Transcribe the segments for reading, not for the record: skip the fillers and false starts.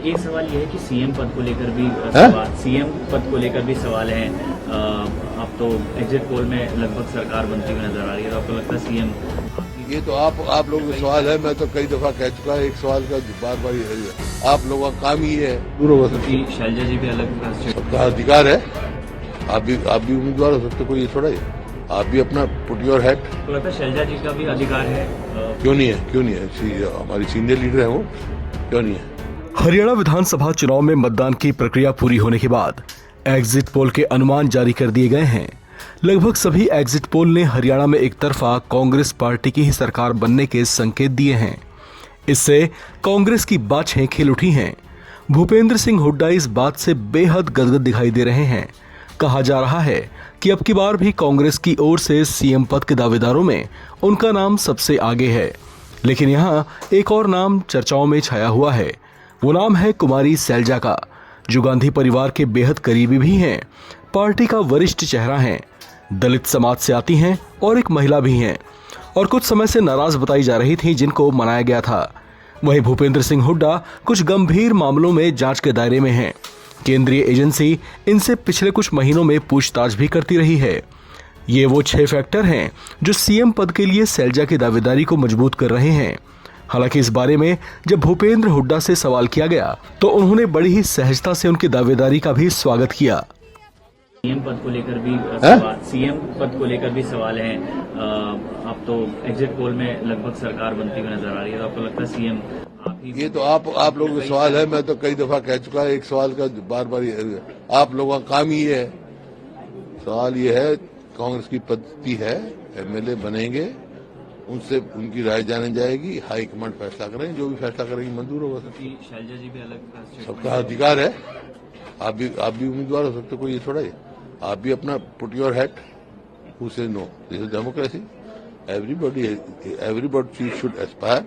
एक सवाल ये है कि सीएम पद को लेकर भी सवाल हैं। अब तो एग्जिट पोल में लगभग सरकार बनती हुई नजर आ रही है, तो आपको लगता है सीएम? ये तो आप लोगों का सवाल है। मैं तो कई दफा कह चुका है, एक सवाल का बार बार ये आप लोगों का काम ही है। शैलजा जी भी अलग सबका अधिकार है। आप भी उम्मीदवार हो सकते, कोई ये थोड़ा है। आप भी अपना पुट योर हेड। तो लगता है शैलजा जी का भी अधिकार है? क्यों नहीं है? हमारी सीनियर लीडर है वो, क्यों नहीं है? हरियाणा विधानसभा चुनाव में मतदान की प्रक्रिया पूरी होने के बाद एग्जिट पोल के अनुमान जारी कर दिए गए हैं। लगभग सभी एग्जिट पोल ने हरियाणा में एक तरफा कांग्रेस पार्टी की ही सरकार बनने के संकेत दिए हैं। इससे कांग्रेस की बाछें खिल उठी हैं। भूपेंद्र सिंह हुड्डा इस बात से बेहद गदगद दिखाई दे रहे हैं। कहा जा रहा है कि अब की बार भी कांग्रेस की ओर से सीएम पद के दावेदारों में उनका नाम सबसे आगे है। लेकिन यहाँ एक और नाम चर्चाओं में छाया हुआ है। वो नाम है कुमारी सैलजा का, जो गांधी परिवार के बेहद करीबी भी हैं। पार्टी का वरिष्ठ चेहरा हैं, दलित समाज से आती हैं और एक महिला भी हैं, और कुछ समय से नाराज बताई जा रही थी, जिनको मनाया गया था। वहीं भूपेंद्र सिंह हुड्डा कुछ गंभीर मामलों में जांच के दायरे में हैं। केंद्रीय एजेंसी इनसे पिछले कुछ महीनों में पूछताछ भी करती रही है। ये वो 6 फैक्टर हैं जो सीएम पद के लिए सैलजा की दावेदारी को मजबूत कर रहे हैं। हालांकि इस बारे में जब भूपेंद्र हुड्डा से सवाल किया गया तो उन्होंने बड़ी ही सहजता से उनकी दावेदारी का भी स्वागत किया। सीएम पद को लेकर भी सवाल हैं। अब तो एग्जिट पोल में लगभग सरकार बनती हुई नजर आ रही है, तो आपको लगता है सीएम? ये तो आप लोगों का सवाल है। मैं तो कई दफा कह चुका है, एक सवाल का बार बार आप लोगों का काम ही है। सवाल ये है, कांग्रेस की पद्धति है, एमएलए बनेंगे, उनसे उनकी राय जानी जाएगी, हाईकमांड फैसला करें, जो भी फैसला करेंगे मंजूर होगा। शैलजा जी भी अलग सबका अधिकार है। आप भी उम्मीदवार हो सकते, कोई ये थोड़ा है। आप भी अपना put your head. Who says no? This is democracy. Everybody should aspire,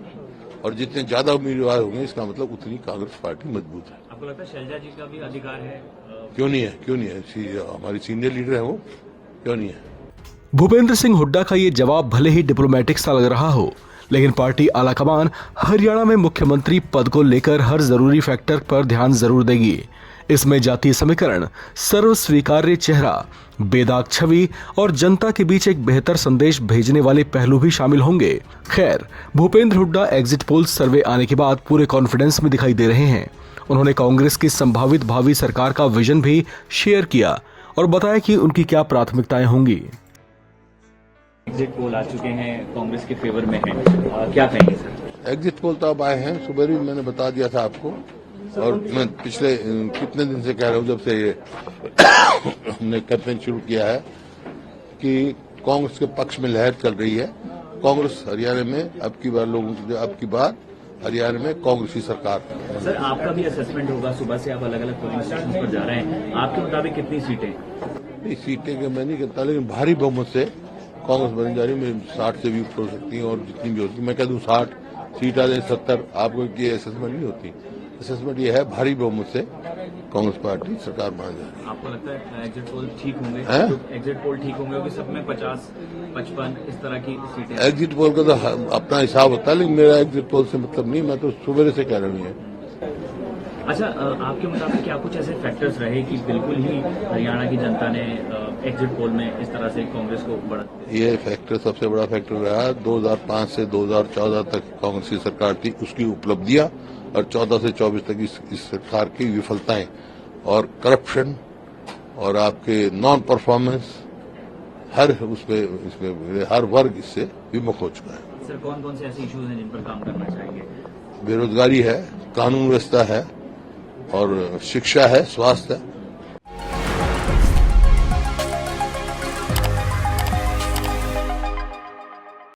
और जितने ज्यादा उम्मीदवार होंगे इसका मतलब उतनी कांग्रेस पार्टी मजबूत है। आपको लगता है शैलजा जी का भी अधिकार है? क्यों नहीं है? हमारी सीनियर लीडर है वो, क्यों नहीं है? भूपेंद्र सिंह हुड्डा का ये जवाब भले ही डिप्लोमेटिक सा लग रहा हो, लेकिन पार्टी आलाकमान हरियाणा में मुख्यमंत्री पद को लेकर हर जरूरी फैक्टर पर ध्यान जरूर देगी। इसमें जातीय समीकरण, सर्व स्वीकार्य चेहरा, बेदाग छवि और जनता के बीच एक बेहतर संदेश भेजने वाले पहलू भी शामिल होंगे। खैर, भूपेंद्र हुड्डा एग्जिट पोल सर्वे आने के बाद पूरे कॉन्फिडेंस में दिखाई दे रहे हैं। उन्होंने कांग्रेस की संभावित भावी सरकार का विजन भी शेयर किया और बताया कि उनकी क्या प्राथमिकताएं होंगी। एग्जिट पोल आ चुके हैं, कांग्रेस के फेवर में है, क्या कहेंगे सर? एग्जिट पोल तो अब आए हैं, सुबह भी मैंने बता दिया था आपको, और मैं पिछले कितने दिन से कह रहा हूँ, जब से ये हमने कैंपेन शुरू किया है, कि कांग्रेस के पक्ष में लहर चल रही है। कांग्रेस हरियाणा में अब की बार हरियाणा में कांग्रेस की सरकार। सर, आपका भी असेसमेंट होगा, सुबह से आप अलग अलग पोलिंग स्टेशन पर जा रहे हैं, आपके मुताबिक कितनी सीटें? नहीं, सीटें के मैं नहीं कहता, लेकिन भारी बहुमत से कांग्रेस बनने जा रही है। 60 से भी ऊपर हो सकती है, और जितनी भी होती है, मैं कह दूं 60 सीट आ जाए, 70। आपको ये असेसमेंट नहीं होती। असेसमेंट ये है, भारी बहुमत से कांग्रेस पार्टी सरकार बना जा रही है। आपको लगता है एग्जिट पोल ठीक होंगे? एग्जिट पोल ठीक होंगे कि सब में 50, 55 इस तरह की सीटें? एग्जिट पोल का तो अपना हिसाब होता है, लेकिन मेरा एग्जिट पोल से मतलब नहीं। मैं तो सुबह से कह रही हूँ। अच्छा, आपके मुताबिक क्या कुछ ऐसे फैक्टर्स रहे कि बिल्कुल ही हरियाणा की जनता ने एग्जिट पोल में इस तरह से कांग्रेस को बढ़ा? ये फैक्टर सबसे बड़ा फैक्टर रहा। 2005 से 2014 तक कांग्रेस की सरकार थी, उसकी उपलब्धियां, और 14 से 24 तक इस सरकार की विफलताएं और करप्शन और आपके नॉन परफॉर्मेंस, इसमें हर वर्ग इससे विमुख हो चुका है। सर, कौन कौन से ऐसे इश्यूज हैं जिन पर काम करना चाहिए? बेरोजगारी है, कानून व्यवस्था है, और शिक्षा है, स्वास्थ्य है।